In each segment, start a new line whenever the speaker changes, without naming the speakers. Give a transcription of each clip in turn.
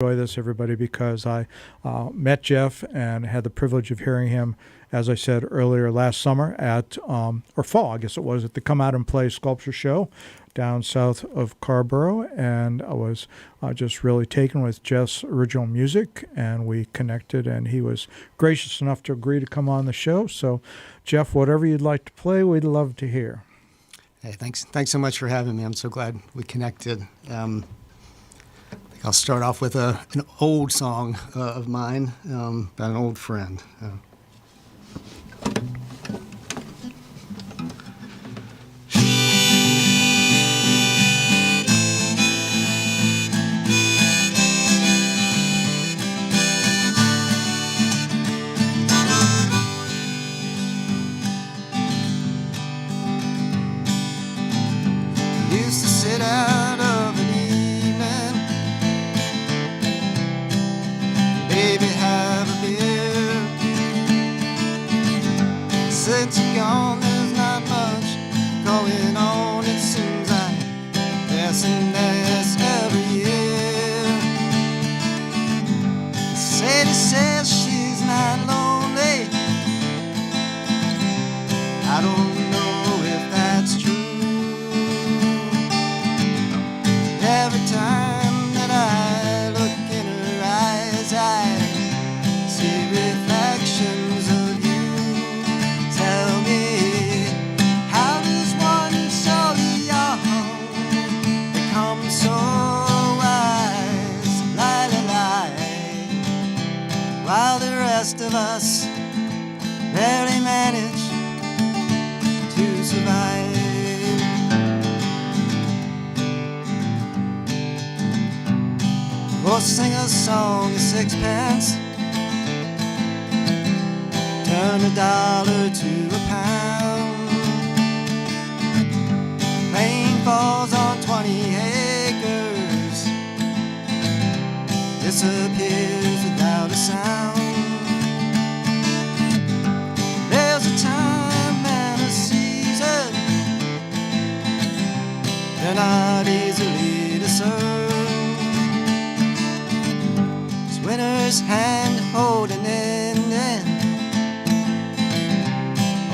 enjoy this, everybody, because I met Jeff and had the privilege of hearing him, as I said earlier, last summer at, or fall, I guess it was, at the Come Out and Play Sculpture Show down south of Carborough. And I was just really taken with Jeff's original music, and we connected, and he was gracious enough to agree to come on the show. So, Jeff, whatever you'd like to play, we'd love to hear.
Hey, thanks so much for having me. I'm so glad we connected. I'll start off with an old song of mine about an old friend. Used to sit out of an evening, maybe have a beer. Since you're gone, there's not much going on. It seems like less and less every year. Sadie says she's not lonely. I don't know if that's true. Every time that I look in her eyes, I see reflections of you. Tell me, how does one so young become so wise? Lie, lie, lie, while the rest of us barely manage to survive. Or sing a song of sixpence, turn $1 to a pound. Rain falls on 20 acres, disappears without a sound. There's a time and a season, they're not easily discerned. Winter's hand holding in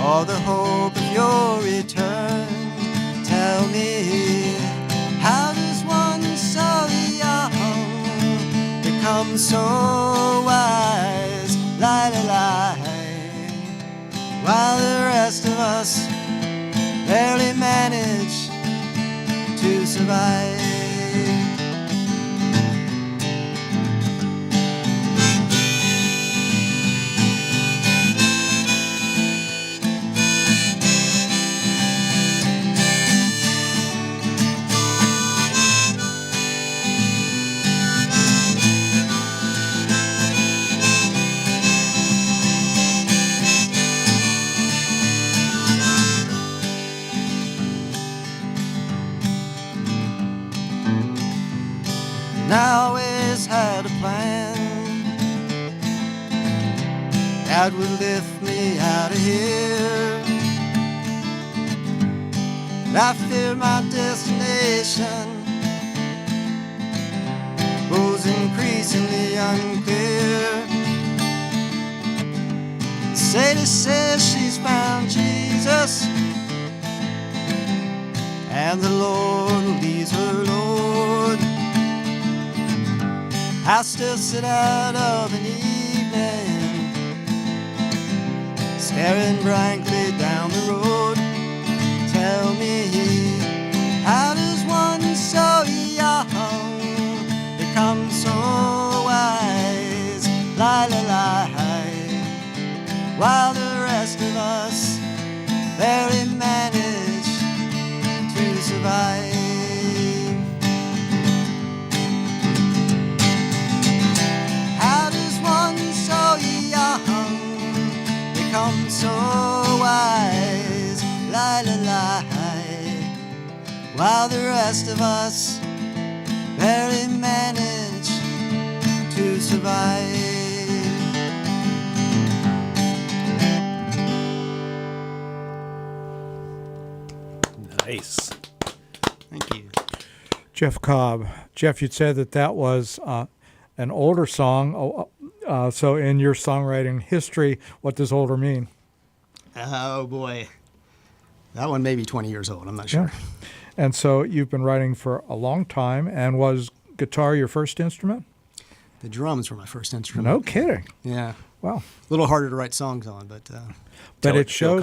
all the hope of your return. Tell me, how does one so young become so wise? Lie, lie, lie, while the rest of us barely manage to survive. I always had a plan that would lift me out of here. But I fear my destination grows increasingly unclear. Sadie says she's found Jesus, and the Lord leads her, Lord. I still sit out of an evening, staring blankly down the road. Tell me, how does one so young become so wise? Lie, lie, lie, while the rest of us barely manage to survive. Become so wise, lie, lie, lie, while the rest of us barely manage to survive.
Nice.
Thank you.
Jeff Cobb. Jeff, you'd said that was an older song. So in your songwriting history, what does older mean?
Oh boy, that one may be 20 years old. I'm not sure.
Yeah. And so you've been writing for a long time, and was guitar your first instrument?
The drums were my first instrument.
No kidding.
Yeah.
Wow.
A little harder to write songs on, but
But it
Phil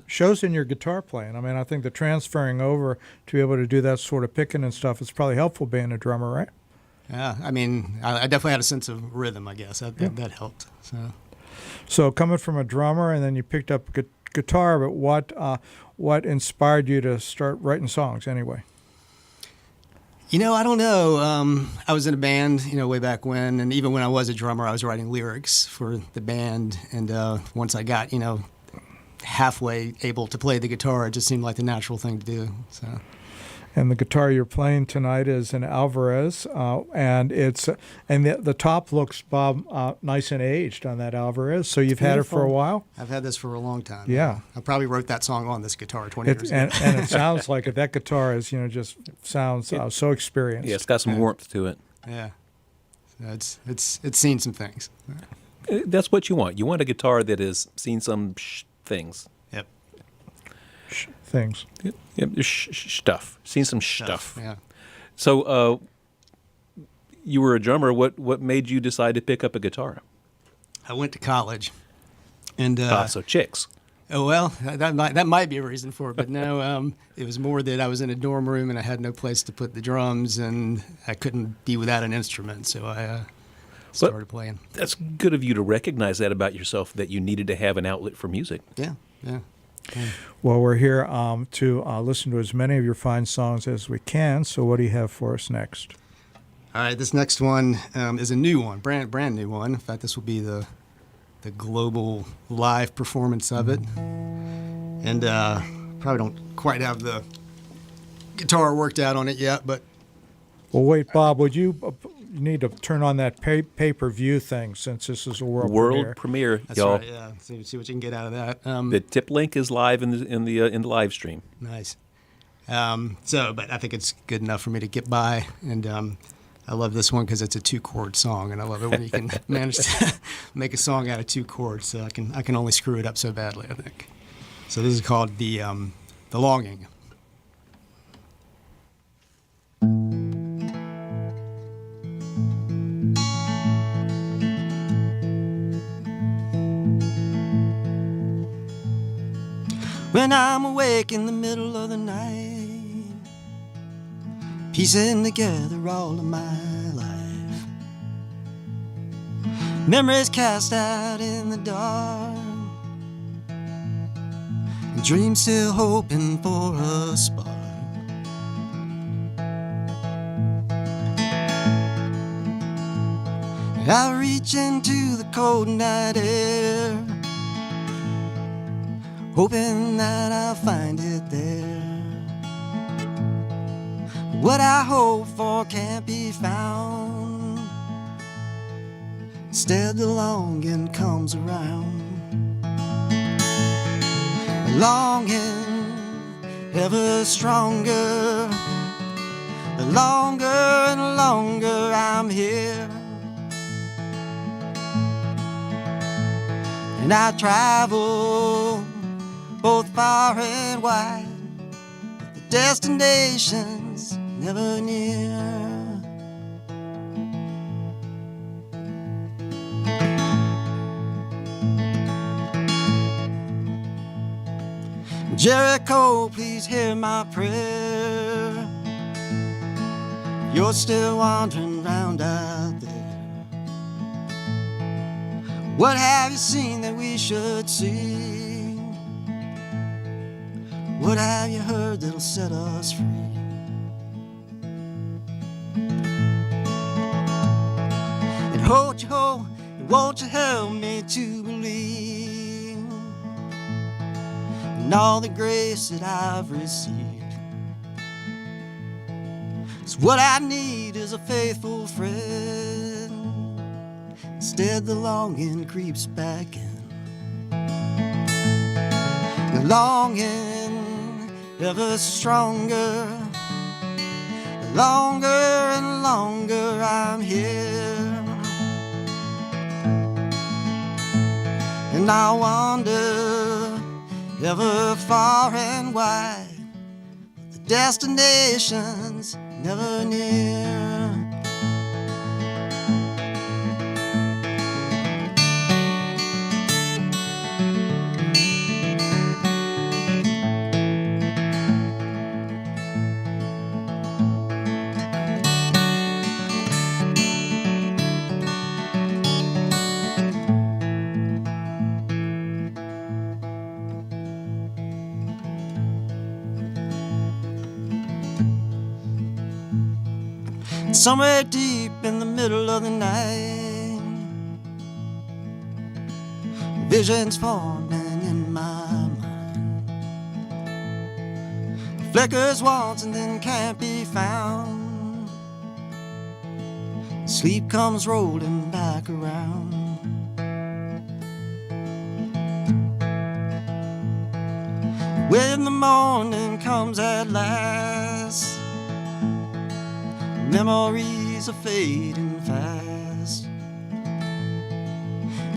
shows in your guitar playing. I mean, I think the transferring over to be able to do that sort of picking and stuff is probably helpful being a drummer, right?
yeah, I mean, I definitely had a sense of rhythm, I guess. That helped.
So coming from a drummer, and then you picked up guitar, but what inspired you to start writing songs anyway?
I don't know. I was in a band, way back when, and even when I was a drummer, I was writing lyrics for the band. And once I got, halfway able to play the guitar, it just seemed like the natural thing to do. So.
And the guitar you're playing tonight is an Alvarez, and the top looks, Bob, nice and aged on that Alvarez. So you've had it for a while.
I've had this for a long time.
Yeah.
I probably wrote that song on this guitar 20 years ago.
And it sounds like it. That guitar is, just sounds so experienced.
Yeah, it's got some warmth to it.
Yeah. It's seen some things.
That's what you want. You want a guitar that has seen some things.
Yep.
Things.
Yep, stuff. Seen some stuff.
Yeah.
So you were a drummer. What made you decide to pick up a guitar?
I went to college, and
So chicks.
oh well, that might be a reason for it, but no, it was more that I was in a dorm room and I had no place to put the drums, and I couldn't be without an instrument, so I started playing.
That's good of you to recognize that about yourself, that you needed to have an outlet for music.
Yeah.
Well, we're here to listen to as many of your fine songs as we can. So what do you have for us next?
All right, this next one is a new one, brand new one. In fact, this will be the global live performance of it, and probably don't quite have the guitar worked out on it yet, but.
Well, wait, Bob, would you need to turn on that pay-per-view thing, since this is a world
premiere,
That's
y'all.
right, yeah. See what you can get out of that.
The tip link is live in the live stream.
Nice. But I think it's good enough for me to get by, and I love this one because it's a 2-chord song, and I love it when you can manage to make a song out of 2 chords. So I can only screw it up so badly, I think. So this is called the Longing. When I'm awake in the middle of the night, piecing together all of my life, memories cast out in the dark, dreams still hoping for a spark. I reach into the cold night air, hoping that I'll find it there. What I hope for can't be found. Instead, the longing comes around. Longing ever stronger. The longer and longer I'm here, and I travel both far and wide, but the destination's never near. Jericho, please hear my prayer. You're still wandering round out there. What have you seen that we should see? What have you heard that'll set us free? And won't you help me to believe in all the grace that I've received? 'Cause what I need is a faithful friend. Instead, the longing creeps back in. The longing ever stronger. The longer and longer I'm here,
And I wander ever far and wide, the destination's never near. Somewhere deep in the middle of the night, visions forming in my mind. Flickers once and then can't be found. Sleep comes rolling back around. When the morning comes at last, memories are fading fast.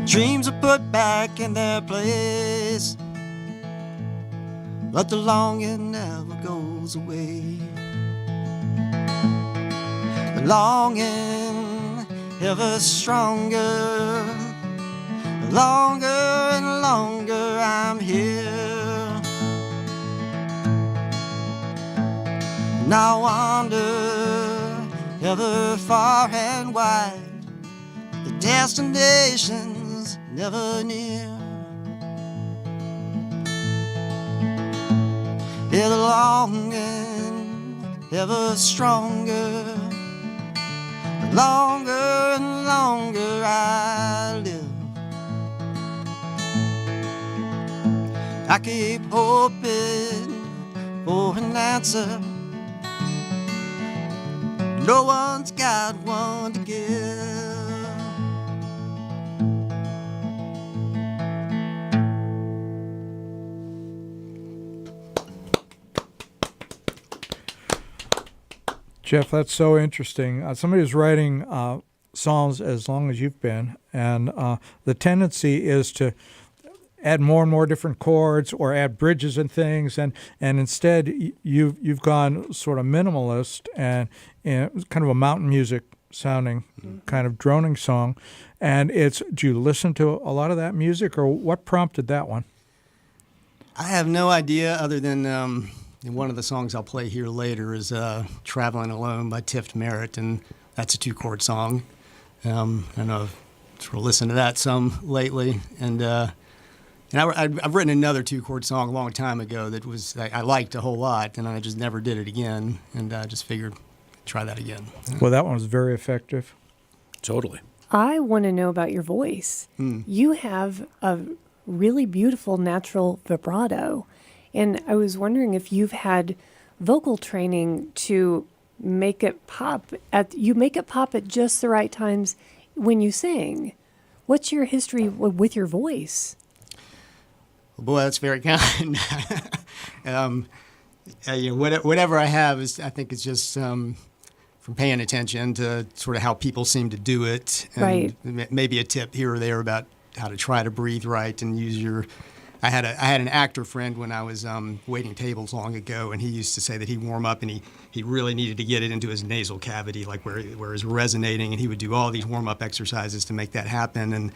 Dreams are put back in their place, but the longing never goes away. The longing ever stronger, the longer and longer I'm here. And I wander ever far and wide, the destination's never near. Yeah, the longing ever stronger, the longer and longer I live. I keep hoping for an answer, no one's got one to give.
Jeff, that's so interesting. Somebody who's writing songs as long as you've been, and the tendency is to add more and more different chords or add bridges and things, and instead you've gone sort of minimalist and kind of a mountain music sounding kind of droning song. And do you listen to a lot of that music, or what prompted that one?
I have no idea, other than one of the songs I'll play here later is Traveling Alone by Tift Merritt, and that's a 2-chord song. I know I've sort of listened to that some lately, and I've written another 2-chord song a long time ago that I liked a whole lot, and I just never did it again, and I just figured try that again.
Well, that one was very effective.
Totally.
I want to know about your voice. You have a really beautiful natural vibrato, and I was wondering if you've had vocal training to make it pop. You make it pop at just the right times when you sing. What's your history with your voice?
Well, boy, that's very kind. Whatever I have I think it's just from paying attention to sort of how people seem to do it, and
right.
Maybe a tip here or there about how to try to breathe right and use your. I had an actor friend when I was waiting tables long ago, and he used to say that he'd warm up and he really needed to get it into his nasal cavity, like where it was resonating, and he would do all these warm up exercises to make that happen. And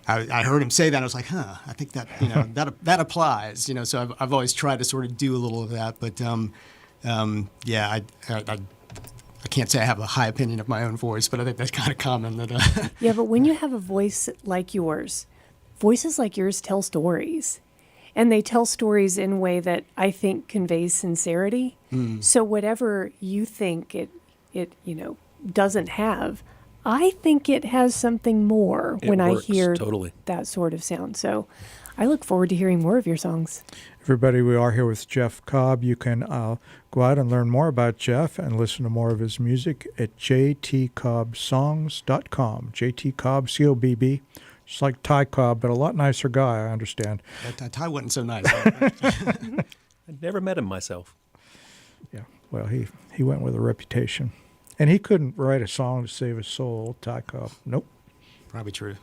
I heard him say that, and I was like, I think that that applies, So I've always tried to sort of do a little of that, but I can't say I have a high opinion of my own voice, but I think that's kind of common. That
Yeah, but when you have a voice like yours, voices like yours tell stories. And they tell stories in a way that I think conveys sincerity. So whatever you think it doesn't have, I think it has something more
It
when
works,
I hear
totally.
that sort of sound. So I look forward to hearing more of your songs.
Everybody, we are here with Jeff Cobb. You can go out and learn more about Jeff and listen to more of his music at jtcobbsongs.com. JT Cobb, C-O-B-B. Just like Ty Cobb, but a lot nicer guy, I understand.
Ty wasn't so nice.
I'd never met him myself.
Yeah, well, he went with a reputation. And he couldn't write a song to save his soul, Ty Cobb. Nope.
Probably true.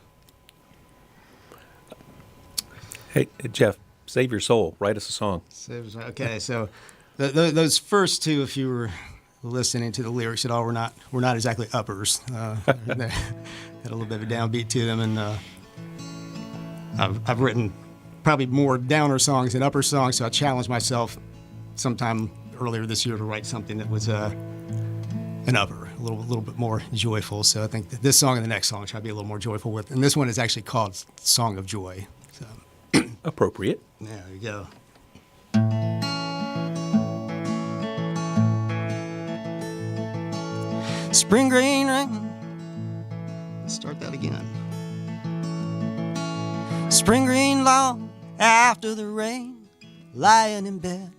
Hey, Jeff, save your soul. Write us a song.
Okay, so those first two, if you were listening to the lyrics at all, were not exactly uppers. They had a little bit of a downbeat to them, and I've written probably more downer songs than upper songs, so I challenged myself sometime earlier this year to write something that was an upper, a little bit more joyful. So I think that this song and the next song try to be a little more joyful with, and this one is actually called "Song of Joy." So
Appropriate.
there you go. Spring green rain. Let's start that again. Spring green long after the rain, lying in bed,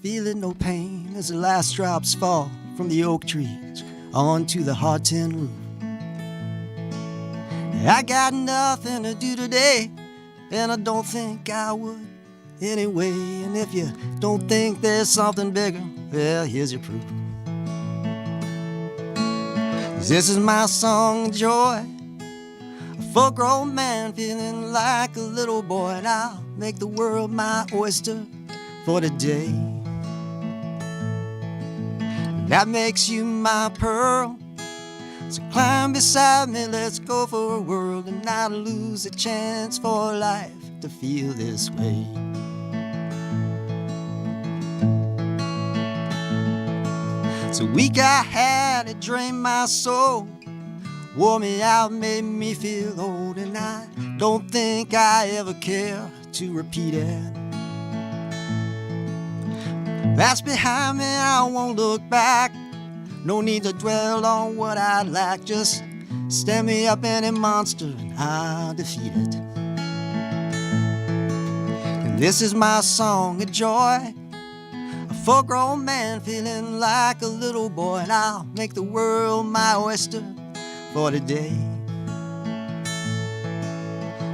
feeling no pain as the last drops fall from the oak trees onto the hard tin roof. I got nothing to do today, and I don't think I would anyway. And if you don't think there's something bigger, well, here's your proof. This is my song of joy, a full-grown man feeling like a little boy, and I'll make the world my oyster for today. That makes you my pearl, so climb beside me, let's go for a whirl, and not lose a chance for life to feel this way. So weak I had, it drained my soul, wore me out, made me feel old, and I don't think I ever care to repeat it. That's behind me, I won't look back. No need to dwell on what I lack. Just stand me up any monster and I'll defeat it. And this is my song of joy, a full-grown man feeling like a little boy, and I'll make the world my oyster for today.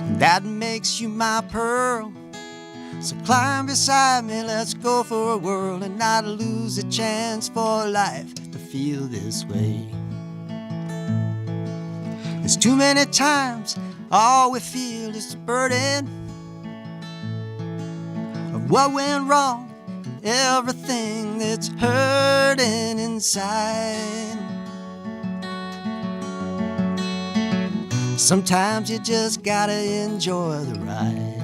And that makes you my pearl, so climb beside me, let's go for a whirl, and not lose a chance for life to feel this way. There's too many times all we feel is the burden of what went wrong, and everything that's hurting inside. Sometimes you just gotta enjoy the ride.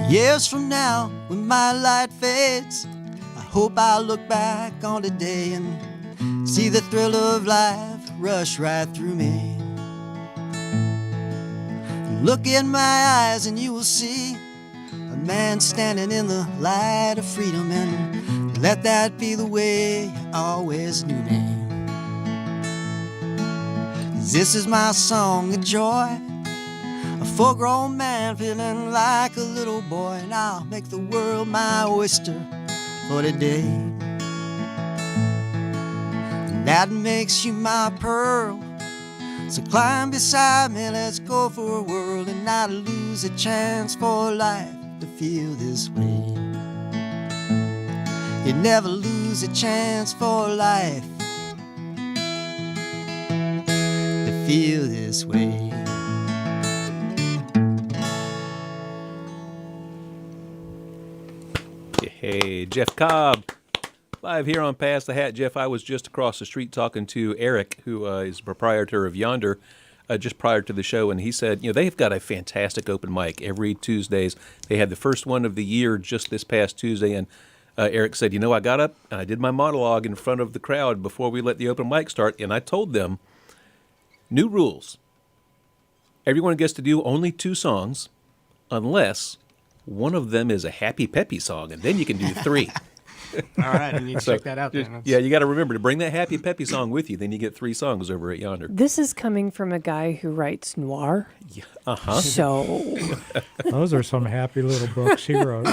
Years from now, when my light fades, I hope I'll look back on today and see the thrill of life rush right through me. Look in my eyes and you will see a man standing in the light of freedom, and let that be the way you always knew me. This is my song of joy, a full-grown man feeling like a little boy, and I'll make the world my oyster for today. And that makes you my pearl, so climb beside me, let's go for a whirl, and not lose a chance for life to feel this way. You never lose a chance for life to feel this way.
Hey, Jeff Cobb, live here on Pass the Hat. Jeff, I was just across the street talking to Eric, who is the proprietor of Yonder, just prior to the show, and he said, they've got a fantastic open mic every Tuesdays. They had the first one of the year just this past Tuesday, and Eric said, I got up and I did my monologue in front of the crowd before we let the open mic start, and I told them, new rules. Everyone gets to do only 2 songs, unless one of them is a happy, peppy song, and then you can do 3.
All right, I need to check that out then.
Yeah, you got to remember to bring that happy peppy song with you. Then you get 3 songs over at Yonder.
This is coming from a guy who writes noir.
Yeah. Uh-huh.
So
Those are some happy little books he wrote.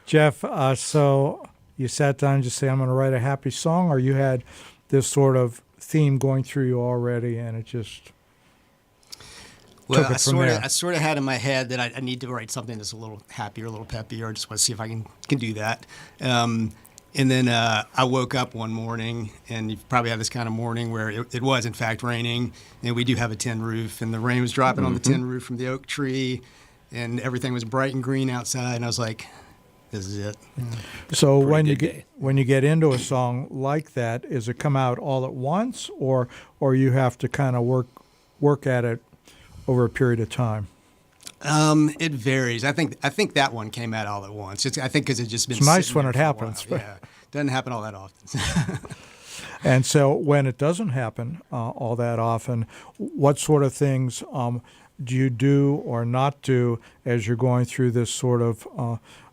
Jeff, so you sat down and just say, I'm going to write a happy song, or you had this sort of theme going through you already and it just
Well,
took it from there?
I sort of had in my head that I need to write something that's a little happier, a little peppier. I just want to see if I can do that. And then I woke up one morning, and you probably have this kind of morning where it was, in fact, raining. And we do have a tin roof, and the rain was dropping on the tin roof from the oak tree, and everything was bright and green outside. And I was like, this is it.
So when you
good
get into a song like that, is it come out all at once, or you have to kind of work at it over a period of time?
It varies. I think that one came out all at once. I think because it's just been.
It's nice
sitting
when
there
it
for a
happens,
while.
but-
Yeah, doesn't happen all that often.
And so when it doesn't happen all that often, what sort of things do you do or not do as you're going through this sort of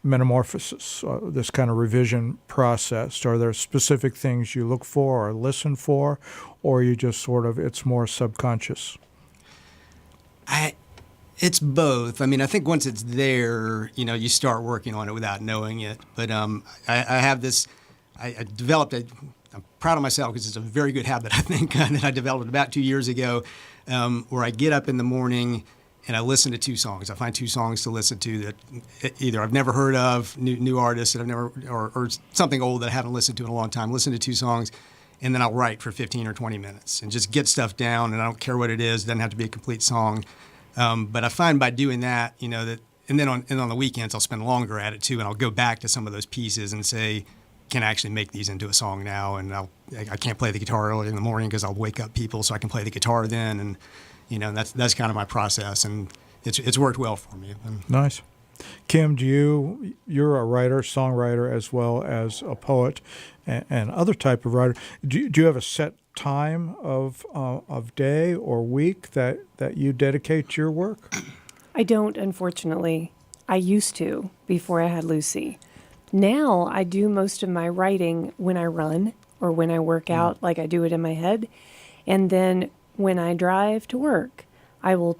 metamorphosis, this kind of revision process? Are there specific things you look for or listen for, or you just sort of, it's more subconscious?
It's both. I mean, I think once it's there, you start working on it without knowing it. But I have this. I developed a. I'm proud of myself because it's a very good habit, I think, that I developed about 2 years ago, where I get up in the morning and I listen to 2 songs. I find 2 songs to listen to that either I've never heard of, new artists that I've never, or something old that I haven't listened to in a long time. Listen to 2 songs, and then I'll write for 15 or 20 minutes and just get stuff down. And I don't care what it is. It doesn't have to be a complete song. But I find by doing that, that, and then on the weekends I'll spend longer at it too, and I'll go back to some of those pieces and say, can I actually make these into a song now? And I can't play the guitar early in the morning because I'll wake up people, so I can play the guitar then, and that's kind of my process, and it's worked well for me.
Nice. Kim, you're a writer, songwriter, as well as a poet and other type of writer. Do you have a set time of day or week that you dedicate to your work?
I don't, unfortunately. I used to before I had Lucy. Now I do most of my writing when I run or when I work out, like I do it in my head. And then when I drive to work, I will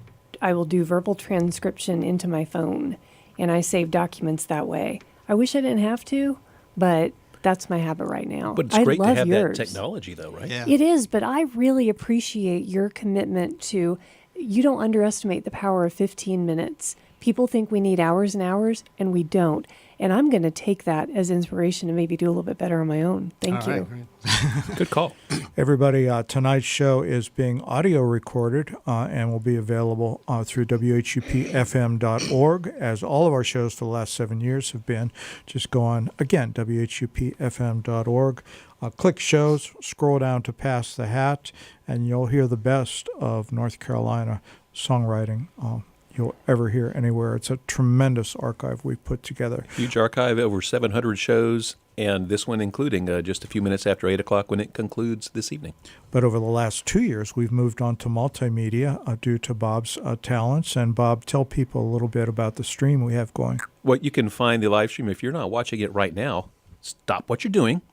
do verbal transcription into my phone, and I save documents that way. I wish I didn't have to, but that's my habit right now.
But it's
I
great to
love
have
yours.
that technology, though, right?
Yeah.
It is, but I really appreciate your commitment to, you don't underestimate the power of 15 minutes. People think we need hours and hours, and we don't. And I'm going to take that as inspiration and maybe do a little bit better on my own. Thank
All
you.
right, great.
Good call.
Everybody, tonight's show is being audio recorded and will be available through WHUPFM.org, as all of our shows for the last 7 years have been. Just go on, again, WHUPFM.org. Click shows, scroll down to Pass the Hat, and you'll hear the best of North Carolina songwriting you'll ever hear anywhere. It's a tremendous archive we've put together.
Huge archive, over 700 shows, and this one including just a few minutes after 8 o'clock when it concludes this evening.
But over the last 2 years, we've moved on to multimedia due to Bob's talents. And Bob, tell people a little bit about the stream we have going.
Well, you can find the live stream. If you're not watching it right now, stop what you're doing.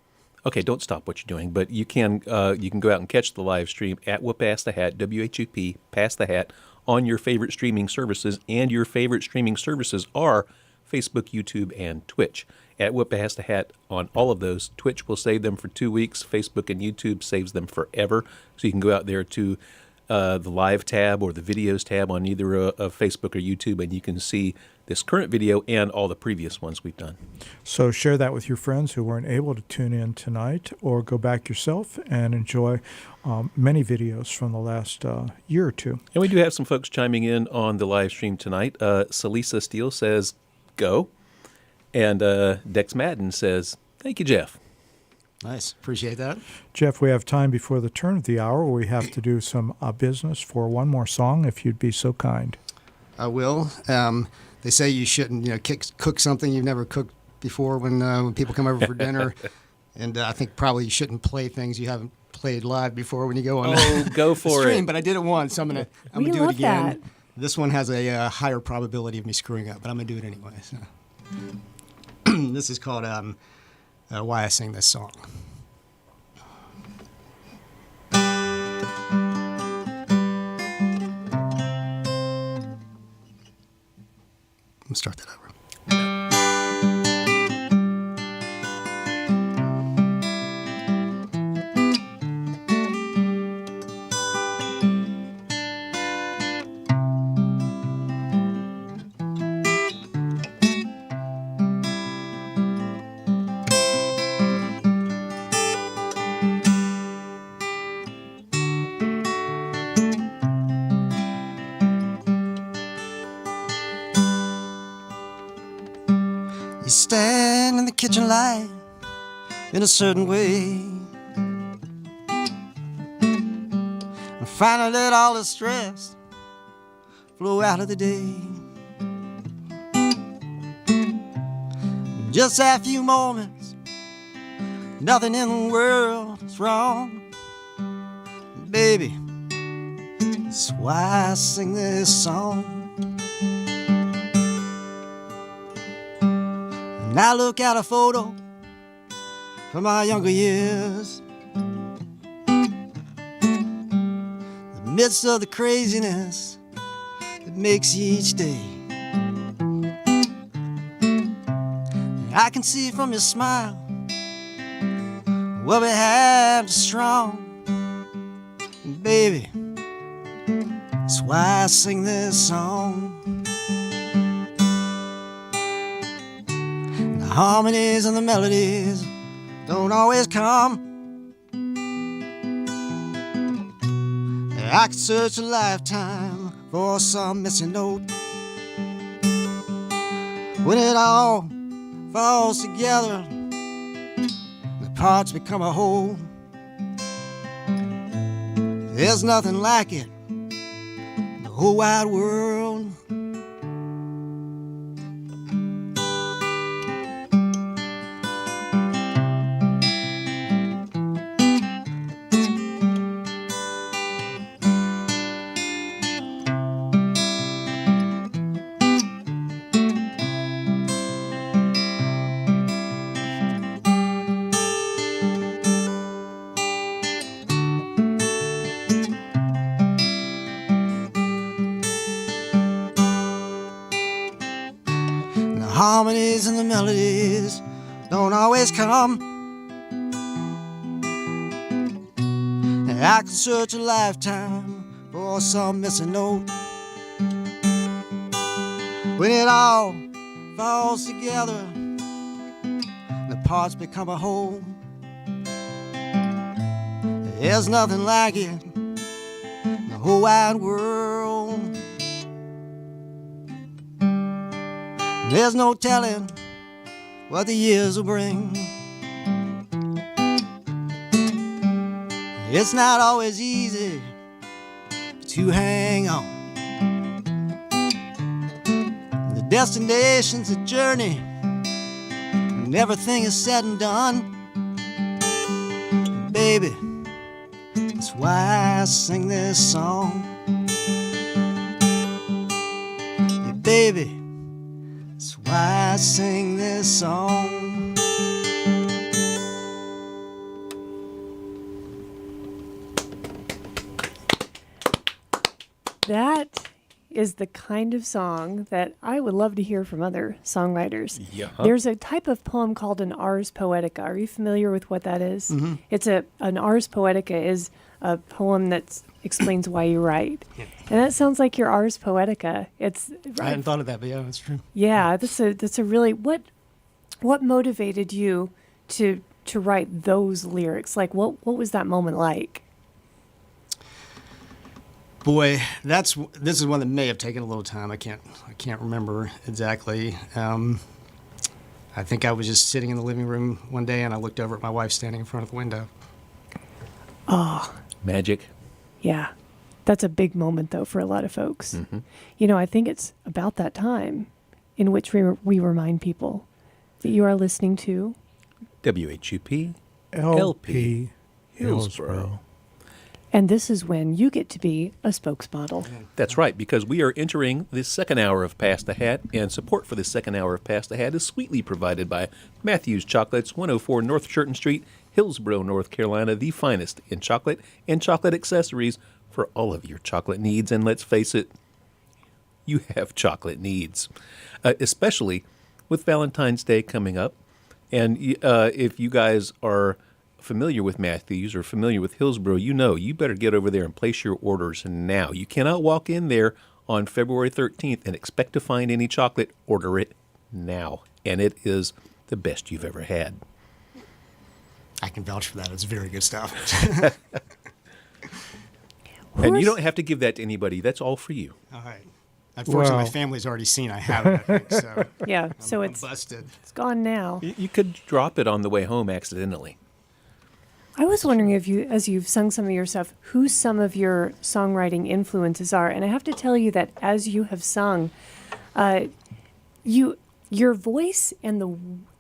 Okay, don't stop what you're doing, but you can go out and catch the live stream at WHUP Pass the Hat, WHUP Pass the Hat, on your favorite streaming services, and your favorite streaming services are Facebook, YouTube, and Twitch. At WHUP Pass the Hat on all of those. Twitch will save them for 2 weeks. Facebook and YouTube saves them forever. So you can go out there to the live tab or the videos tab on either of Facebook or YouTube, and you can see this current video and all the previous ones we've done.
So share that with your friends who weren't able to tune in tonight, or go back yourself and enjoy many videos from the last year or two.
And we do have some folks chiming in on the live stream tonight. Salisa Steele says, go. And Dex Madden says, thank you, Jeff.
Nice. Appreciate that.
Jeff, we have time before the turn of the hour where we have to do some business for one more song, if you'd be so kind.
I will. They say you shouldn't, cook something you've never cooked before when people come over for dinner. And I think probably you shouldn't play things you haven't played live before when you go on
Go for
stream.
it.
But I did it once, so I'm gonna
We
do it
love
again.
that.
This one has a higher probability of me screwing up, but I'm gonna do it anyway. So. This is called why I sing this song. Let's start that over. You stand in the kitchen light in a certain way, and finally let all the stress flow out of the day. In just a few moments, nothing in the world is wrong. Baby, that's why I sing this song. And I look at a photo from my younger years, the midst of the craziness that makes each day. And I can see from your smile what we have is strong. And baby, that's why I sing this song. The harmonies and the melodies don't always come. I could search a lifetime for some missing note. When it all falls together, the parts become a whole. There's nothing like it in the whole wide world. The harmonies and the melodies don't always come. And I could search a lifetime for some missing note. When it all falls together, the parts become a whole. There's nothing like it in the whole wide world. There's no telling what the years will bring. It's not always easy to hang on. The destination's a journey, and everything is said and done. Baby, that's why I sing this song. Yeah, baby, that's why I sing this song.
That is the kind of song that I would love to hear from other songwriters.
Yeah.
There's a type of poem called an ars poetica. Are you familiar with what that is? Mm-hmm. It's an ars poetica is a poem that explains why you write. Yeah. And that sounds like your ars poetica.
I hadn't thought of that, but yeah, that's true.
Yeah, that's a really what motivated you to write those lyrics? Like what was that moment like?
Boy, this is one that may have taken a little time. I can't remember exactly. I think I was just sitting in the living room one day and I looked over at my wife standing in front of the window.
Oh,
Magic.
yeah. That's a big moment though for a lot of folks. Mm-hmm. You know, I think it's about that time in which we remind people that you are listening to
WHUP
LP
Hillsboro.
And this is when you get to be a spokesmodel.
That's right, because we are entering the second hour of Pass the Hat, and support for the second hour of Pass the Hat is sweetly provided by Matthews Chocolates, 104 North Churton Street, Hillsborough, North Carolina, the finest in chocolate and chocolate accessories for all of your chocolate needs. And let's face it, you have chocolate needs, especially with Valentine's Day coming up. And if you guys are familiar with Matthews or familiar with Hillsborough, you better get over there and place your orders now. You cannot walk in there on February 13th and expect to find any chocolate. Order it now, and it is the best you've ever had.
I can vouch for that. It's very good stuff.
And you don't have to give that to anybody. That's all for you.
All right. Unfortunately,
Wow.
my family's already seen I have it, I think, so
Yeah, so
I'm
it's
busted.
gone now.
You could drop it on the way home accidentally.
I was wondering if you, as you've sung some of your stuff, who some of your songwriting influences are. And I have to tell you that as you have sung, your voice and the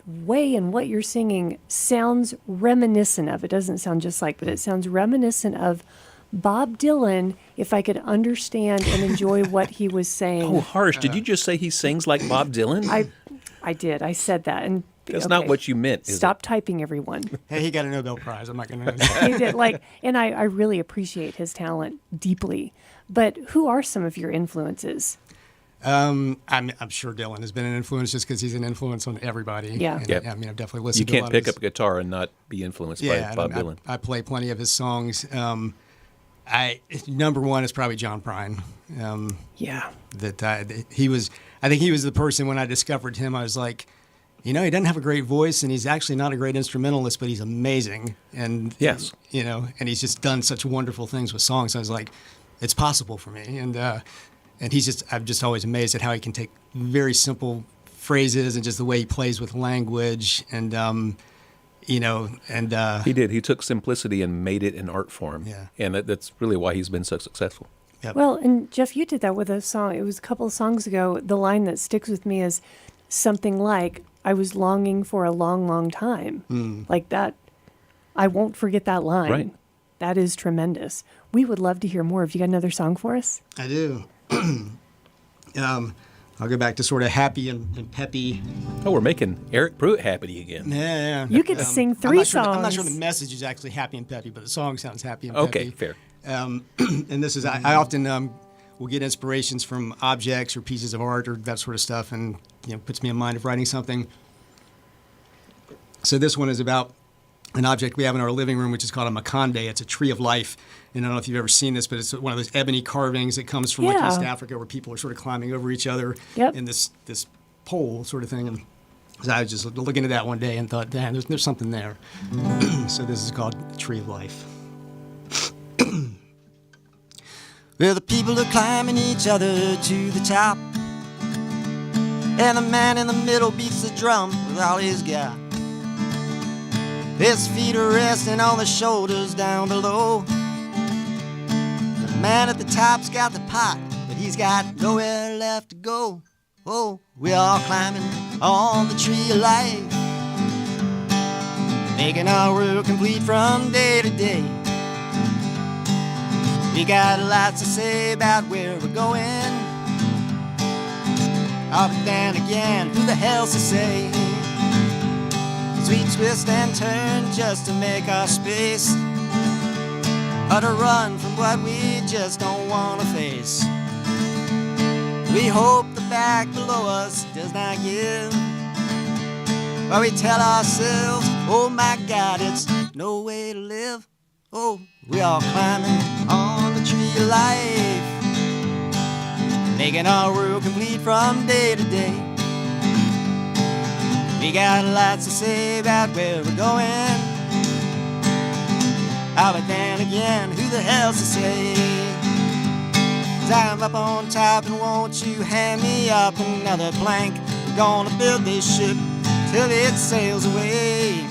way in what you're singing sounds reminiscent of, it doesn't sound just like, but it sounds reminiscent of Bob Dylan, if I could understand and enjoy what he was saying.
Oh, harsh. Did you just say he sings like Bob Dylan?
I did. I said that. And
That's not what you meant, is
Stop typing, everyone.
Hey, he got a Nobel Prize. I'm not going to.
He did, and I really appreciate his talent deeply. But who are some of your influences?
I'm sure Dylan has been an influence just because he's an influence on everybody.
Yeah.
And,
Yep.
I mean, I've definitely
You
listened to a
can't
lot
pick
of
up a guitar and not be influenced
yeah,
by Bob
and
Dylan.
I play plenty of his songs. Number one is probably John Prine.
Yeah.
I think he was the person when I discovered him. I was like, he doesn't have a great voice, and he's actually not a great instrumentalist, but he's amazing. And
Yes.
and he's just done such wonderful things with songs. I was like, it's possible for me. And I'm just always amazed at how he can take very simple phrases and just the way he plays with language, and
He did. He took simplicity and made it an art form.
Yeah.
And that's really why he's been so successful.
Yep.
Well, and Jeff, you did that with a song. It was a couple of songs ago. The line that sticks with me is something like, I was longing for a long, long time. Like that. I won't forget that line.
Right.
That is tremendous. We would love to hear more. Have you got another song for us?
I do. I'll go back to sort of happy and peppy.
Oh, we're making Eric Pruitt happy again.
Yeah.
You could sing three songs.
I'm not sure the message is actually happy and peppy, but the song sounds happy and
Okay,
peppy.
fair.
And this is, I often will get inspirations from objects or pieces of art or that sort of stuff, and puts me in mind of writing something. So this one is about an object we have in our living room, which is called a makonde. It's a tree of life. And I don't know if you've ever seen this, but it's one of those ebony carvings that comes from like
Yeah.
East Africa, where people are sort of climbing over each other
Yep.
in this pole sort of thing. And so I was just looking at that one day and thought, damn, there's something there. So this is called Tree of Life. Well, the people are climbing each other to the top, and the man in the middle beats the drum with all he's got. His feet are resting on the shoulders down below. The man at the top's got the pot, but he's got nowhere left to go. Oh, we're all climbing on the tree of life, making our world complete from day to day. We got lots to say about where we're going. Oh, but then again, who the hell's to say? As we twist and turn just to make our space, or to run from what we just don't want to face. We hope the back below us does not give, while we tell ourselves, oh my God, it's no way to live. Oh, we're all climbing on the tree of life, making our world complete from day to day. We got lots to say about where we're going. Oh, but then again, who the hell's to say? 'Cause I'm up on top, and won't you hand me up another plank? We're gonna build this ship till it sails away.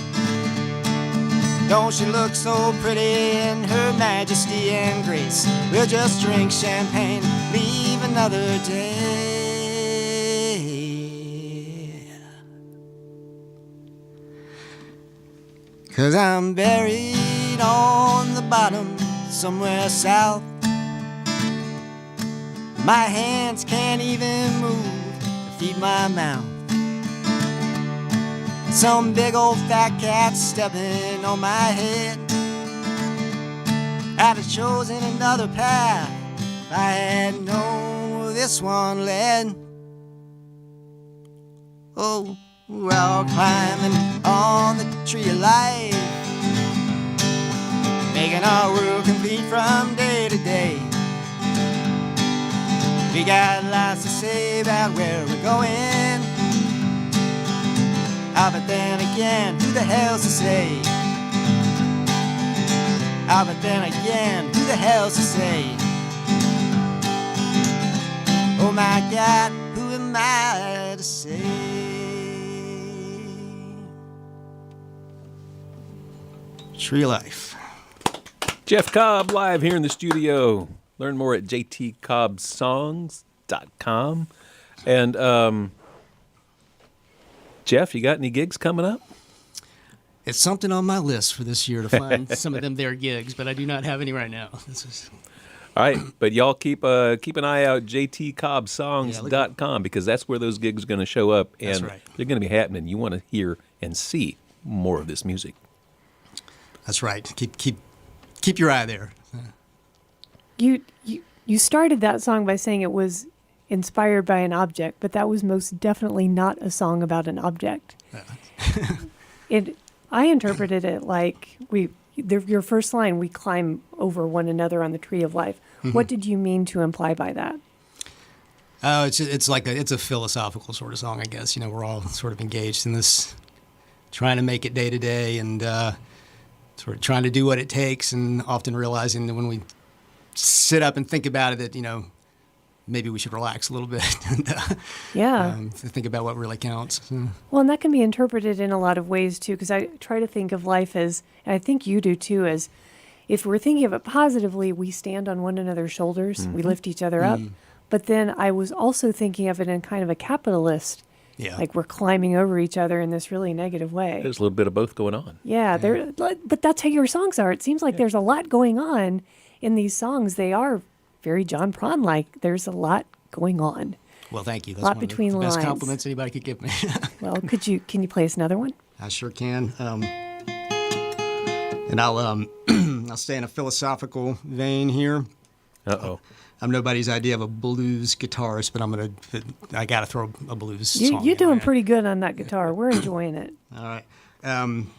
Don't she look so pretty in her majesty and grace? We'll just drink champagne, leave another day. 'Cause I'm buried on the bottom
somewhere south. My hands can't even move to feed my mouth. Some big old fat cat stepping on my head. I'd have chosen another path if I had known where this one led. Oh, we're all climbing on the tree of life, making our world complete from day to day. We got lots to say about where we're going. Ah, but then again, who the hell's to say? Ah, but then again, who the hell's to say? Oh my God, who am I to say? Tree Life.
Jeff Cobb live here in the studio. Learn more at jtcobbsongs.com. And Jeff, you got any gigs coming up?
It's something on my list for this year to find some of them there gigs, but I do not have any right now.
All right, but y'all keep an eye out, jtcobbsongs.com, because that's where those gigs are going to show up, and
That's right.
they're going to be happening. You want to hear and see more of this music.
That's right. Keep your eye there.
You started that song by saying it was inspired by an object, but that was most definitely not a song about an object. I interpreted it like your first line, we climb over one another on the tree of life.
Mm-hmm.
What did you mean to imply by that?
Oh, it's like it's a philosophical sort of song, I guess. You know, we're all sort of engaged in this, trying to make it day to day, and sort of trying to do what it takes, and often realizing that when we sit up and think about it, that maybe we should relax a little bit and think about what really counts.
Well, and that can be interpreted in a lot of ways too, because I try to think of life as, and I think you do too, as if we're thinking of it positively, we stand on one another's shoulders, we lift each other up. But then I was also thinking of it in kind of a capitalist, like we're climbing over each other in this really negative way.
There's a little bit of both going on.
Yeah, but that's how your songs are. It seems like there's a lot going on in these songs. They are very John Prine-like. There's a lot going on.
Well, thank you. That's
Lot
one of
between
the best
lines.
compliments anybody could give me.
Well, can you play us another one?
I sure can. And I'll stay in a philosophical vein here.
Uh-oh.
I'm nobody's idea of a blues guitarist, but I got to throw a blues song.
You're
in
doing
there.
pretty good on that guitar. We're enjoying it.
All right.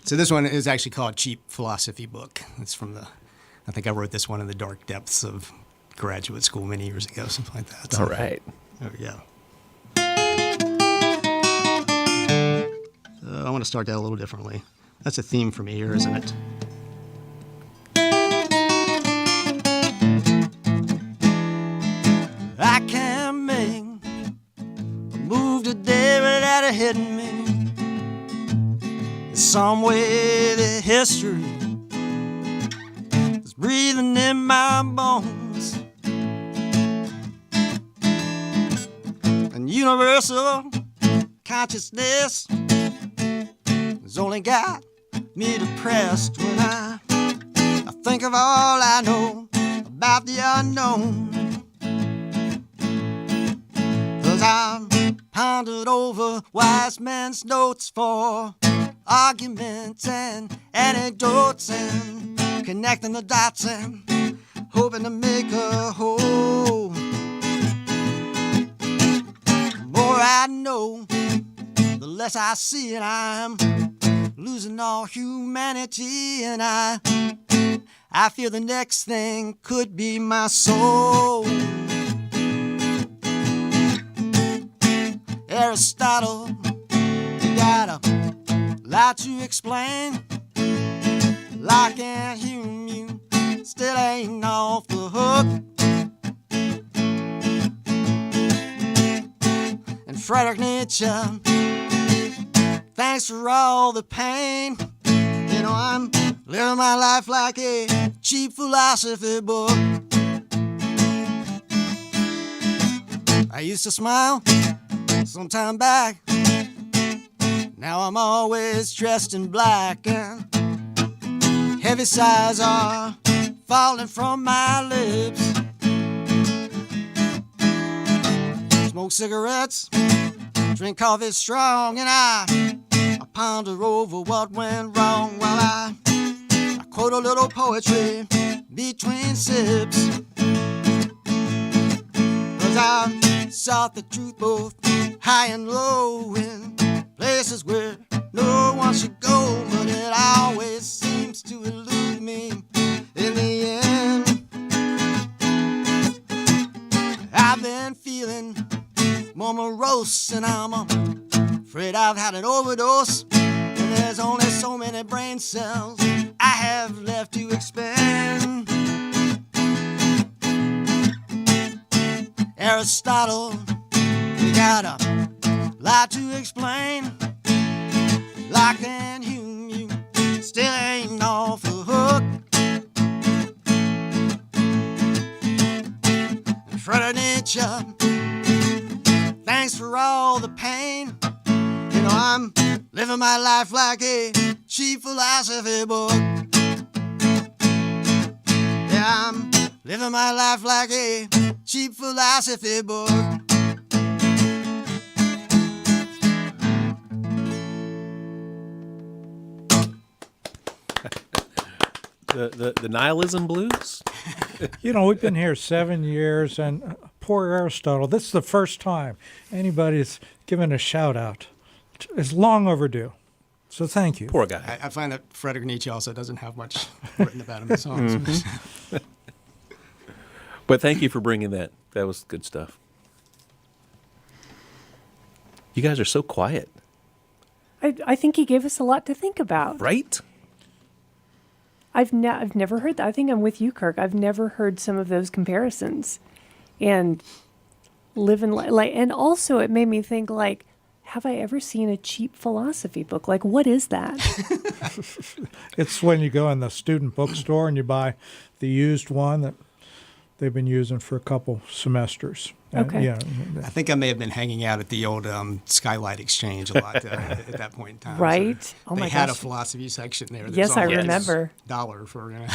So this one is actually called Cheap Philosophy Book. It's from I think I wrote this one in the dark depths of graduate school many years ago, something like that. So,
All right.
there we go. So I want to start that a little differently. That's a theme for me here, isn't it? I can't make a move today without it hitting me. In some way the history is breathing in my bones. And universal consciousness has only got me depressed when I think of all I know about the unknown. 'Cause I've pondered over wise men's notes for arguments and anecdotes and connecting the dots and hoping to make a whole. The more I know, the less I see, and I'm losing all humanity, and I feel the next thing could be my soul. Aristotle, you got a lot to explain. Like and Hume, you still ain't off the hook. And Friedrich Nietzsche, thanks for all the pain. You know, I'm living my life like a cheap philosophy book. I used to smile some time back. Now I'm always dressed in black, and heavy sighs are
falling from my lips. Smoke cigarettes, drink coffee strong, and I ponder over what went wrong while I quote a little poetry between sips. 'Cause I sought the truth both high and low in places where no one should go, but it always seems to elude me in the end. I've been feeling more morose, and I'm afraid I've had an overdose, and there's only so many brain cells I have left to expand. Aristotle, you got a lot to explain. Locke and Hume, you still ain't off the hook. And Fred Nietzsche, thanks for all the pain. You know, I'm living my life like a cheap philosophy book. Yeah, I'm living my life like a cheap philosophy book.
The nihilism blues?
You know, we've been here 7 years, and poor Aristotle, this is the first time anybody's given a shout out. It's long overdue. So thank you.
Poor guy.
I find that Friedrich Nietzsche also doesn't have much written about him in songs.
But thank you for bringing that. That was good stuff. You guys are so quiet,
I think he gave us a lot to think about.
right?
I've never heard that. I think I'm with you, Kirk. I've never heard some of those comparisons, and and also it made me think, like, have I ever seen a cheap philosophy book? Like, what is that?
It's when you go in the student bookstore and you buy the used one that they've been using for a couple semesters.
Okay.
Yeah.
I think I may have been hanging out at the old Skylight Exchange a lot at that point in time.
Right?
So
Oh my
they had a
gosh.
philosophy section there. that
Yes,
was
I
always
remember.
$1 for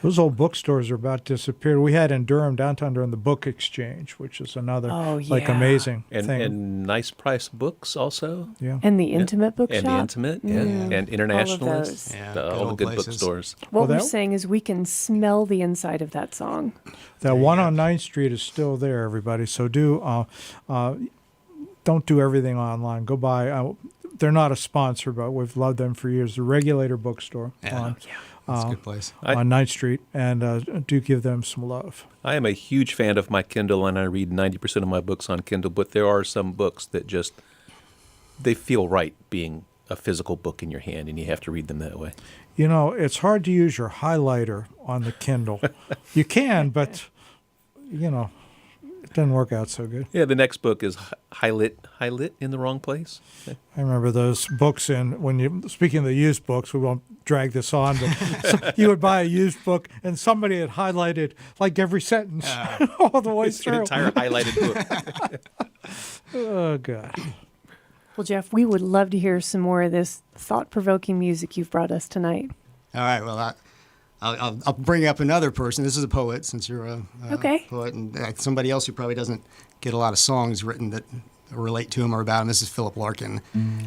Those old bookstores are about to disappear. We had in Durham, downtown Durham, the Book Exchange, which is another like
yeah.
amazing
And
thing.
and nice price books also.
Yeah.
And the Intimate Bookshop.
And the Intimate, and Internationalist,
those.
Yeah,
all the
old
good
places.
bookstores.
What
Well,
we're
that-
saying is we can smell the inside of that song.
That one on 9th Street is still there, everybody. So don't do everything online. Go by. They're not a sponsor, but we've loved them for years. The Regulator Bookstore
Yeah. That's a good place.
on 9th Street, and do give them some love.
I am a huge fan of my Kindle, and I read 90% of my books on Kindle, but there are some books that just, they feel right being a physical book in your hand, and you have to read them that way.
You know, it's hard to use your highlighter on the Kindle. You can, but, you know, it doesn't work out so good.
Yeah, the next book is highlight in the wrong place.
I remember those books speaking of the used books, we won't drag this on, but you would buy a used book and somebody had highlighted like every sentence all the way
It's an
through.
entire highlighted book.
Oh, God.
Well, Jeff, we would love to hear some more of this thought-provoking music you've brought us tonight.
All right. Well, I'll bring up another person. This is a poet, since you're a
Okay.
poet, and somebody else who probably doesn't get a lot of songs written that relate to him or about him. This is Philip Larkin.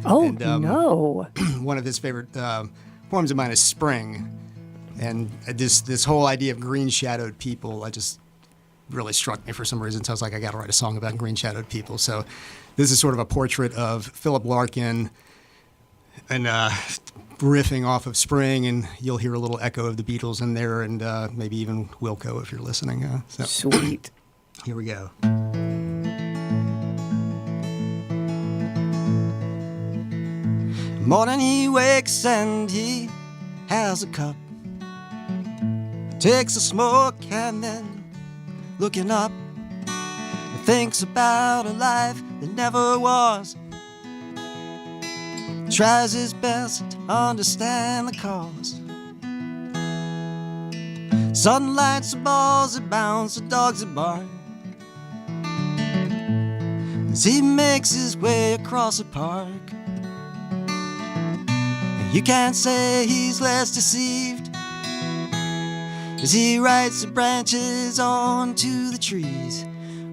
Oh,
And,
no.
One of his favorite poems of mine is Spring, and this whole idea of green shadowed people, just really struck me for some reason. So I was like, I got to write a song about green shadowed people. So this is sort of a portrait of Philip Larkin, and riffing off of Spring, and you'll hear a little echo of the Beatles in there, and maybe even Wilco if you're listening. So
Sweet.
here we go. Morning he wakes and he has a cup, takes a smoke, and then looking up, he thinks about a life that never was, tries his best to understand the cause. Sun lights the balls that bounce, the dogs that bark, as he makes his way across the park. You can't say he's less deceived
as he writes the branches onto the trees,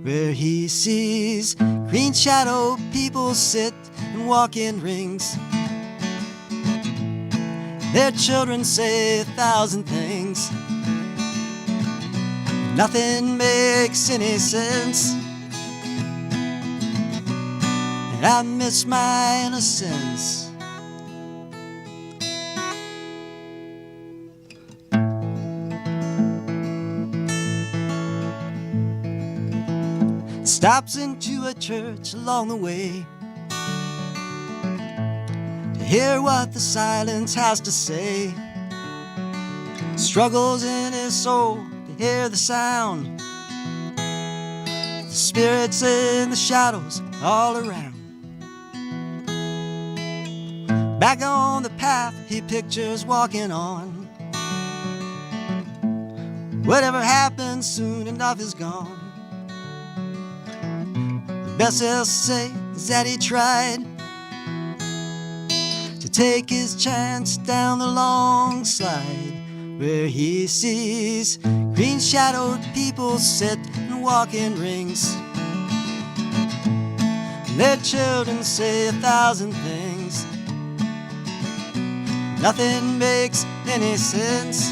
where he sees green shadowed people sit and walk in rings. Their children say 1,000 things. Nothing makes any sense. And I miss my innocence. Stops into a church along the way to hear what the silence has to say. Struggles in his soul to hear the sound. The spirits in the shadows all around. Back on the path he pictures walking on. Whatever happens, soon enough is gone. Best he'll say is that he tried to take his chance down the long slide, where he sees green shadowed people sit and walk in rings. And their children say 1,000 things. Nothing makes any sense.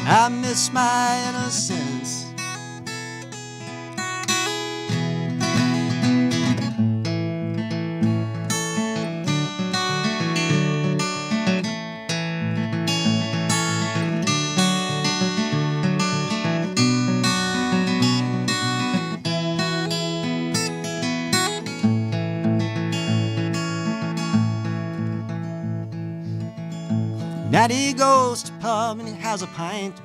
I miss my innocence. Now he goes to pub and he has a pint.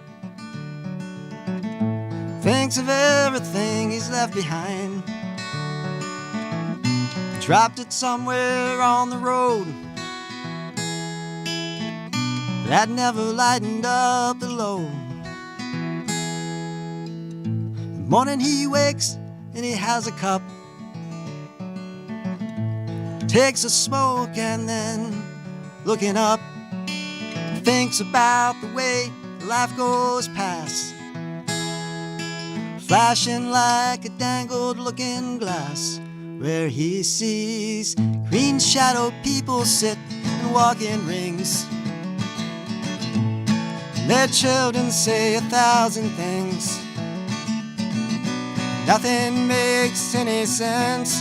Thinks of everything he's left behind. Dropped it somewhere on the road that never lightened up the load. The morning he wakes and he has a cup, takes a smoke and then looking up, thinks about the way life goes past, flashing like a dangled looking glass, where he sees green shadowed people sit and walk in rings. And their children say 1,000 things. Nothing makes any sense.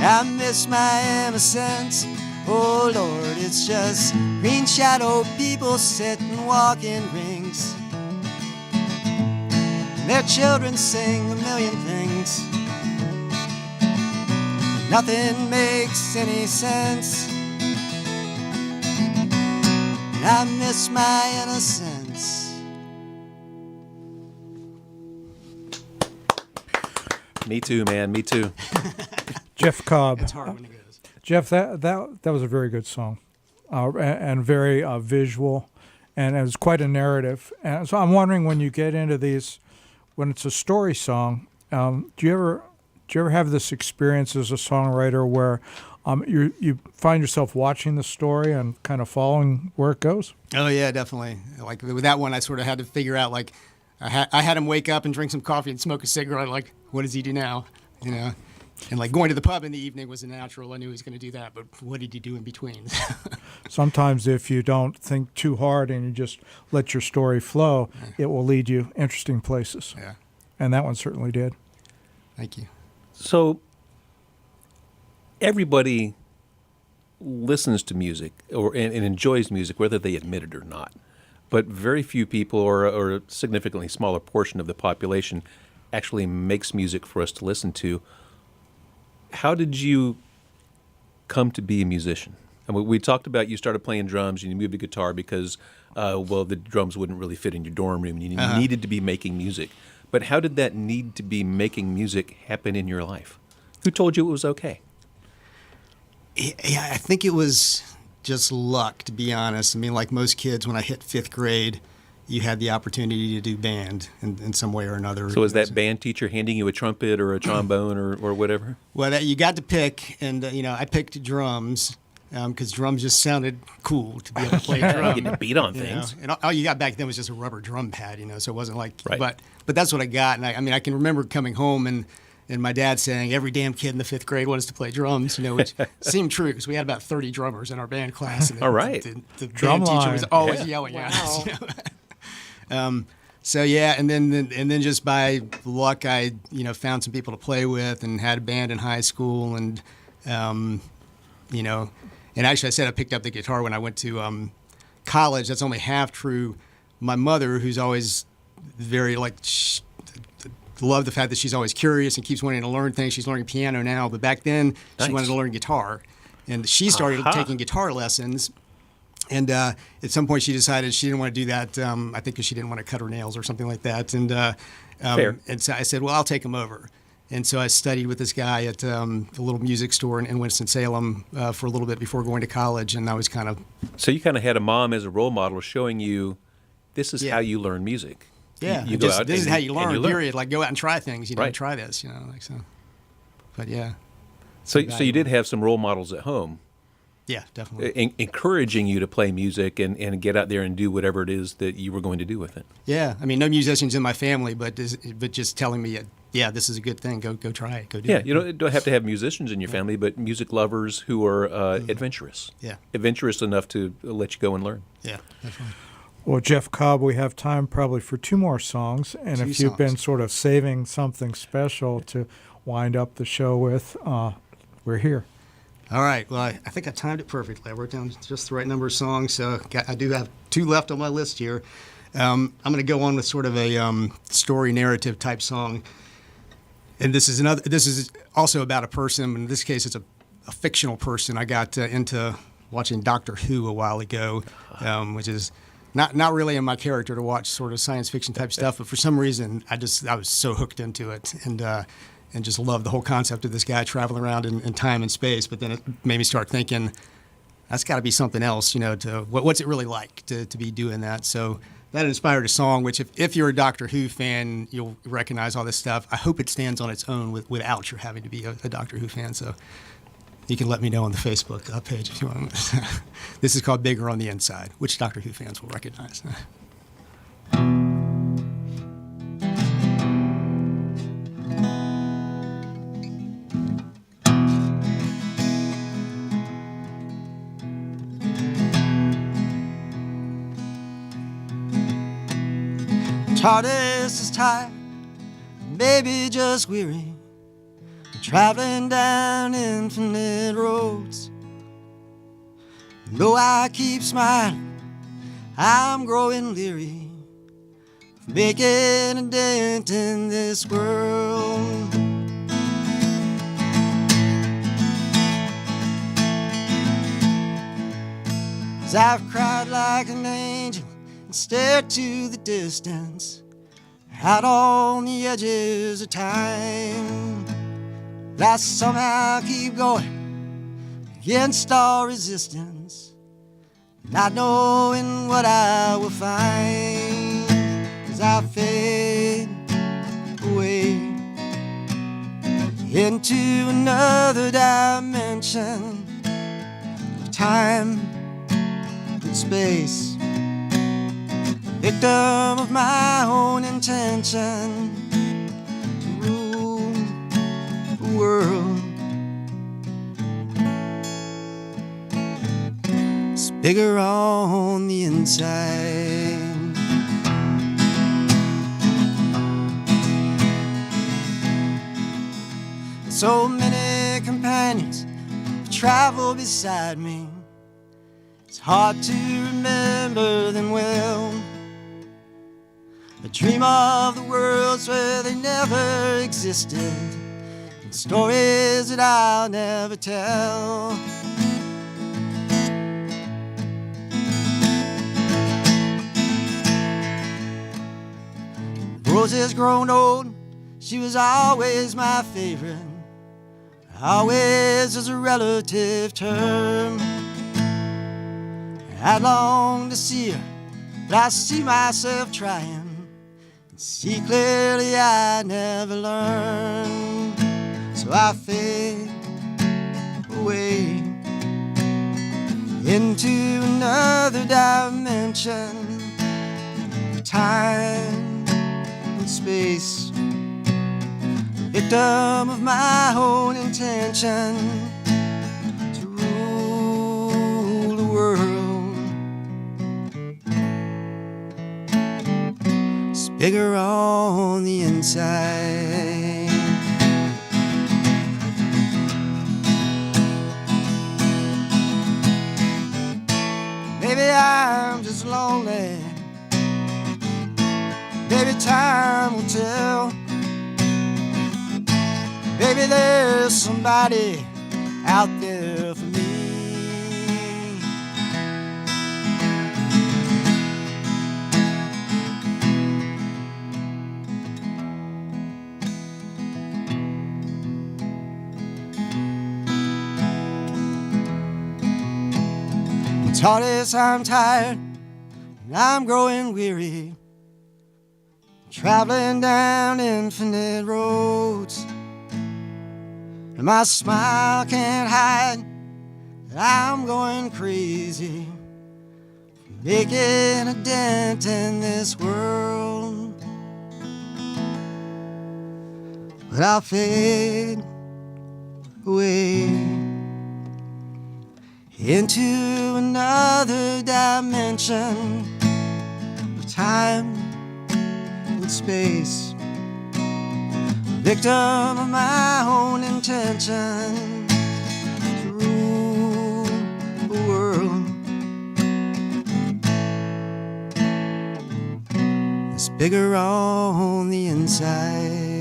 I miss my innocence. Oh Lord, it's just green shadowed people sit and walk in rings. And their children sing a million things. Nothing makes any sense. And I miss my innocence.
Me too, man. Me too.
Jeff Cobb.
It's hard when it goes.
Jeff, that was a very good song, and very visual, and it was quite a narrative. And so I'm wondering, when you get into these, when it's a story song, do you ever have this experience as a songwriter where you find yourself watching the story and kind of following where it goes?
Oh yeah, definitely. Like with that one, I sort of had to figure out, like, I had him wake up and drink some coffee and smoke a cigarette. Like, what does he do now? You know. And like going to the pub in the evening was a natural. I knew he was going to do that, but what did he do in between?
Sometimes if you don't think too hard and you just let your story flow, it will lead you interesting places.
Yeah.
And that one certainly did.
Thank you.
So everybody listens to music and enjoys music, whether they admit it or not. But very few people, or a significantly smaller portion of the population, actually makes music for us to listen to. How did you come to be a musician? And we talked about you started playing drums and you moved to guitar because, the drums wouldn't really fit in your dorm room. You needed to be making music. But how did that need to be making music happen in your life? Who told you it was okay?
Yeah, I think it was just luck, to be honest. I mean, like most kids, when I hit 5th grade, you had the opportunity to do band in some way or another.
So was that band teacher handing you a trumpet or a trombone or whatever?
Well, you got to pick, and I picked drums, because drums just sounded cool to be able to play drum.
Getting to beat on
you know.
things.
And all you got back then was just a rubber drum pad, so it wasn't like.
Right.
But that's what I got, and I can remember coming home and my dad saying every damn kid in the 5th grade wants to play drums, which seemed true because we had about 30 drummers in our band class. And
All right.
The
Drum
band teacher was
line.
always yelling at us. So yeah, and then just by luck, I found some people to play with and had a band in high school, and and actually I said I picked up the guitar when I went to college. That's only half true. My mother, who's always very love the fact that she's always curious and keeps wanting to learn things. She's learning piano now, but back then
Nice.
she wanted to learn guitar, and she started taking guitar lessons. And at some point, she decided she didn't want to do that. I think because she didn't want to cut her nails or something like that. And
Fair.
and so I said, well, I'll take them over. And so I studied with this guy at a little music store in Winston-Salem for a little bit before going to college. And I was kind of
So you kind of had a mom as a role model showing you this is
Yeah.
how you learn music.
you
go
just,
out
this is
and
how you learn.
and
Period. Like go out and try things.
Right.
Try this. So. But yeah,
So you did have some role models at home.
yeah, definitely.
Encouraging you to play music and get out there and do whatever it is that you were going to do with it.
Yeah, no musicians in my family, but just telling me, yeah, this is a good thing. Go try it. Go do
Yeah,
it.
you don't have to have musicians in your family, but music lovers who are adventurous.
Yeah.
Adventurous enough to let you go and learn.
Yeah, definitely.
Well, Jeff Cobb, we have time probably for 2 more songs. And
Two
if you've been
songs.
sort of saving something special to wind up the show with, we're here.
All right. Well, I think I timed it perfectly. I wrote down just the right number of songs, so I do have 2 left on my list here. I'm going to go on with sort of a story narrative type song, and this is also about a person. In this case, it's a fictional person. I got into watching Doctor Who a while ago, which is not really in my character to watch sort of science fiction type stuff, but for some reason I was so hooked into it, and just loved the whole concept of this guy traveling around in time and space. But then it made me start thinking, that's got to be something else, what's it really like to be doing that? So that inspired a song, which if you're a Doctor Who fan, you'll recognize all this stuff. I hope it stands on its own without your having to be a Doctor Who fan. So you can let me know on the Facebook page if you want. This is called Bigger on the Inside, which Doctor Who fans will recognize. TARDIS is tired, maybe just weary, traveling down infinite roads. Though I keep smiling, I'm growing leery of making a dent in this world. As I've cried like an angel and stared to the distance, out on the edges of time, but I somehow keep going against all resistance, not knowing what I will find as I fade away into another dimension of time and space, victim of my own intention to rule the world. It's bigger on the inside. So many companions travel beside me, it's hard to remember them well. I dream of the worlds where they never existed, and stories that I'll never tell. Rose has grown old, she was always my favorite. Always is a relative term. I'd long to see her, but I see myself trying, and see clearly I never learn. So I fade away
into another dimension, time and space, victim of my own intention to rule the world. It's bigger on the inside. Maybe I'm just lonely. Maybe time will tell. Maybe there's somebody out there for me. Tortoise, I'm tired and I'm growing weary, traveling down infinite roads, and my smile can't hide that I'm going crazy, making a dent in this world. But I'll fade away into another dimension of time and space, victim of my own intention to rule the world. It's bigger on the inside.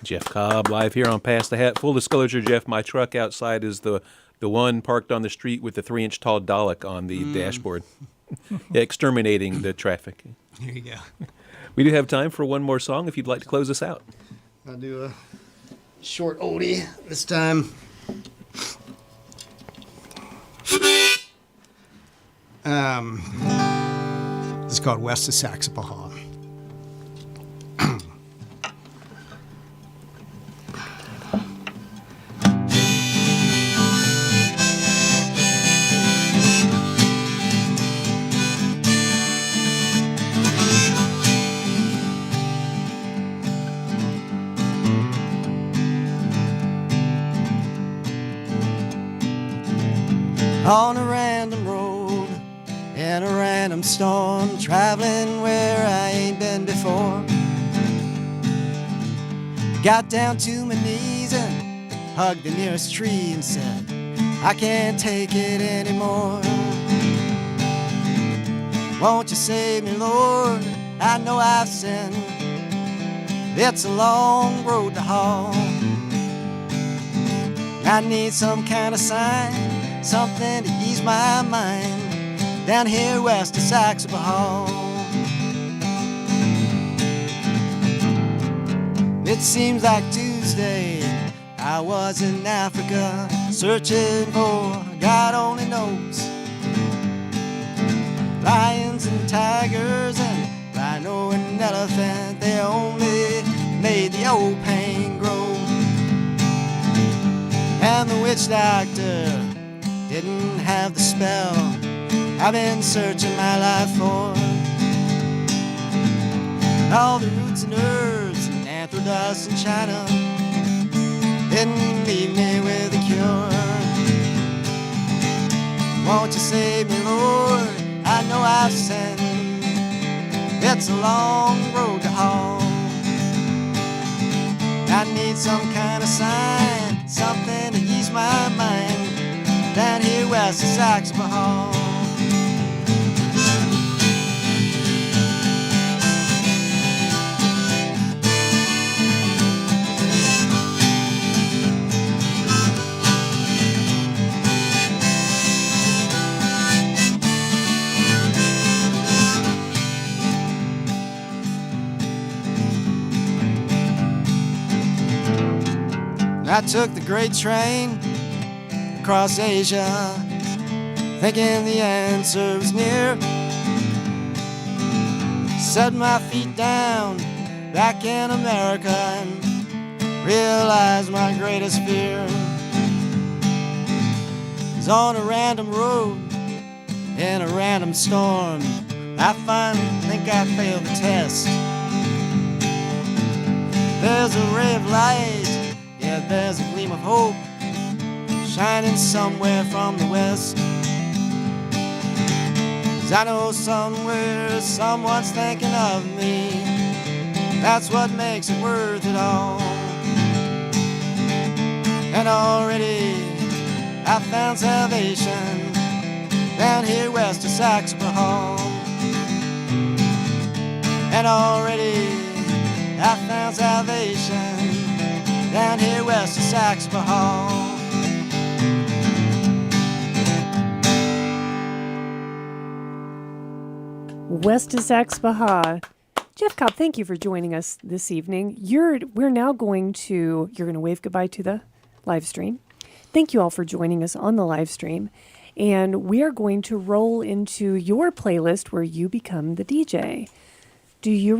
Jeff Cobb live here on Pass the Hat. Full disclosure, Jeff, my truck outside is the one parked on the street with the 3-inch tall Dalek on the dashboard, exterminating the traffic.
There you go.
We do have time for one more song if you'd like to close us out.
I'll do a short oldie this time. This is called West of Saxapahaw.
On a random road, in a random storm, traveling where I ain't been before. Got down to my knees and hugged the nearest tree and said, I can't take it anymore. Won't you save me, Lord? I know I've sinned. It's a long road to haul. I need some kind of sign, something to ease my mind, down here west of Saxapahaw. It seems like Tuesday, I was in Africa, searching for God only knows. Lions and tigers and rhino and elephant, they only made the old pain grow. And the witch doctor didn't have the spell I've been searching my life for. All the roots and herbs and anthrodust and China didn't leave me with a cure. Won't you save me, Lord? I know I've sinned. It's a long road to haul. I need some kind of sign, something to ease my mind, down here west of Saxapahaw. I took the great train across Asia, thinking the answer was near. Set my feet down back in America and realize my greatest fear is on a random road in a random storm. I finally think I failed the test. There's a ray of light, yeah, there's a gleam of hope shining somewhere from the west. 'Cause I know somewhere someone's thinking of me. That's what makes it worth it all. And already I found salvation down here west of Saxby Hall. And already I found salvation down here west of Saxby Hall.
West of Saxby. Jeff Cobb, thank you for joining us this evening. You're going to wave goodbye to the live stream. Thank you all for joining us on the live stream. And we are going to roll into your playlist where you become the DJ. Do you